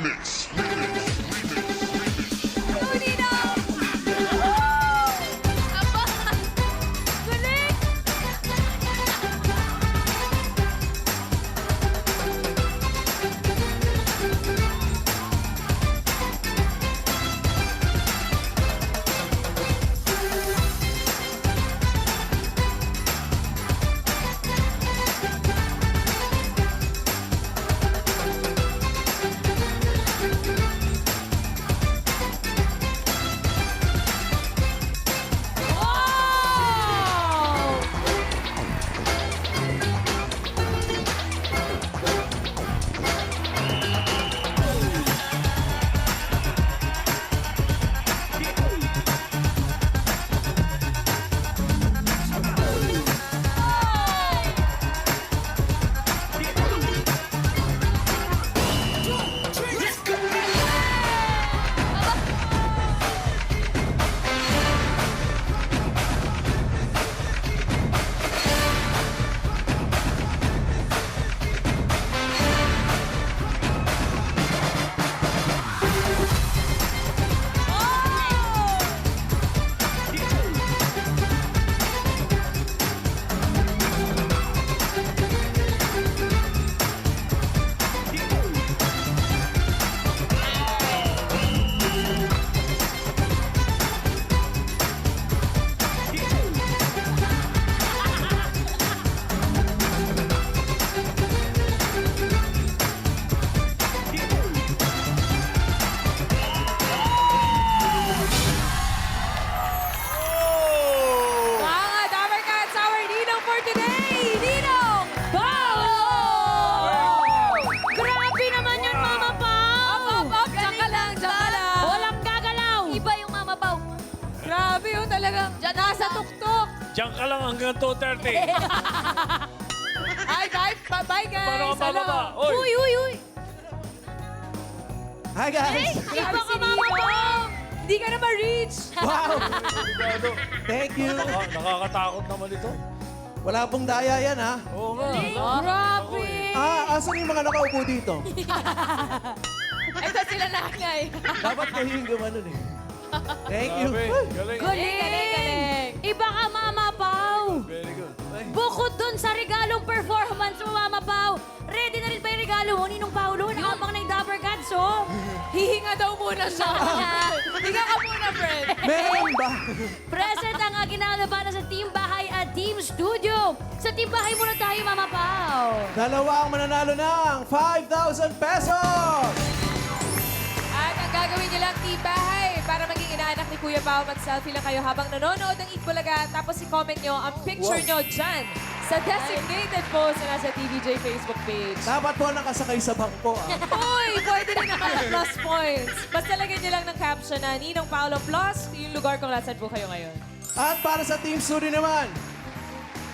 Ninong! Aba! Galing! Wow! Mga Dabar Cats, our Ninong for today! Ninong! Paolo! Grabe naman yun, Mama Pao! Up, tsaka lang, tsaka lang. Walang gagalaw. Iba yung Mama Pao. Grabe yun talagang. Nasa tuktok. Diyan ka lang hanggang 2:30. Ay, bye guys. Paano ka bababa? Oy! Uy. Hi guys! Iba ka, Mama Pao. Hindi ka na ma-reach. Wow! Sigurado. Thank you! Nakakatakot naman ito. Wala pong daya yan ha. Oo nga. Grabe. Asan yung mga nakaupo dito? Ito sila nanay. Dapat kahing gumanon eh. Thank you. Grabe. Ay, Galing. Galing. Iba ka, Mama Pao. Very good. Bukod dun sa regalong performance mo, Mama Pao, ready na rin ba yung regalo mo, Ninong Paolo? Nakabang na yung Dapper Cats, oh. Hihinga daw muna siya. Hinga ka muna, friend. meron ba? Present ang aginaldo para sa Team Bahay at Team Studio. Sa Team Bahay muna tayo, Mama Pao. Dalawa ang mananalo ng 5,000 pesos! At ang gagawin niyo lang, Team Bahay, para maging inaanak ni Kuya Pao, mag-selfie lang kayo habang nanonood ng Eat Bulaga. Tapos i-comment nyo ang picture nyo dyan sa designated post na nasa TVJ Facebook page. Dapat po nakasakay sa bangko ah. Uy, pwede rin naman ang plus points. Basta lagyan niyo lang ng caption na Ninong Paolo Plus, yung lugar kung nasan po kayo ngayon. At para sa Team Studio naman,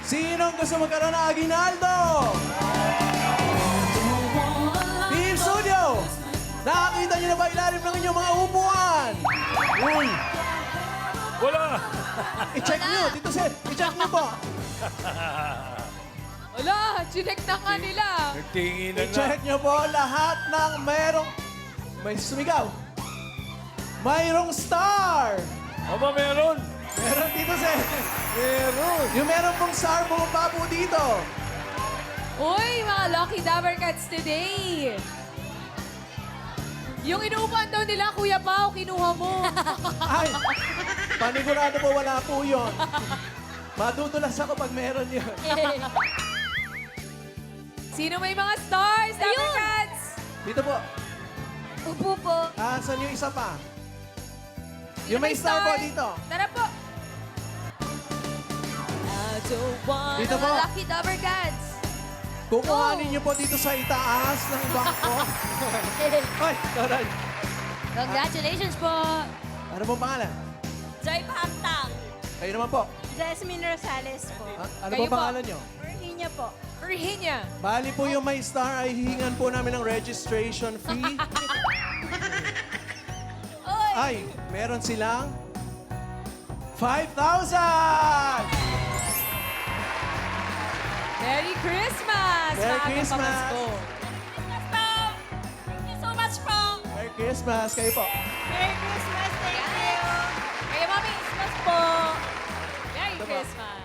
sinong gusto magkaroon ng aginaldo? Team Studio! Nakakita niyo na ba ilalim ng inyong mga upuan? Uy! Wala! I-check niyo! Dito sir! I-check niyo po! Wala, chinek na nga nila. Nagtinginan na. I-check niyo po lahat ng merong... May sumigaw! Mayroong star! Aba, meron! Meron dito sir! Meron! Yung meron pong star, bumaba po dito! Uy, mga Lucky Dabber Cats today. Yung inuupuan daw nila, Kuya Pao, kinuha mo. Ay! Panigurado po wala po yun. Madudulas ako pag meron yun. Sino may mga stars, Dabber Cats? Dito po. Upo po. Saan yung isa pa? Yung may star po dito. Tara po. Dito po. Mga Lucky Dabber Cats. Kukuhanin niyo po dito sa itaas ng bangko. Ay, taray. Congratulations po. Ano pong pangalan? Joy Pantang. Kayo naman po. Jasmine Rosales po. Ano Kayo pong po. pangalan niyo? Virginia po. Virginia. Bali po yung may star ay hihingan po namin ng registration fee. Ay, meron silang 5,000! Merry Christmas! Merry Maagang Christmas! pamasko. Thank you so much po. Christmas. Kayo po. Merry Christmas, thank you. Kaya, Mami, Christmas po. Merry Christmas.